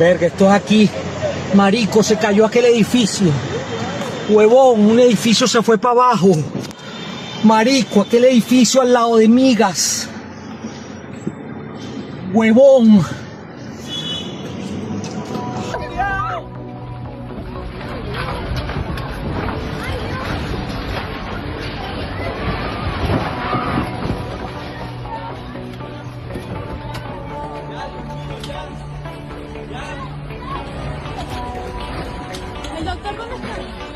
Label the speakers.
Speaker 1: Verga, esto es aquí. Marico, se cayó aquel edificio. Huevón, un edificio se fue para abajo. Marico, aquel edificio al lado de Migas. Huevón.
Speaker 2: ¿El doctor dónde está?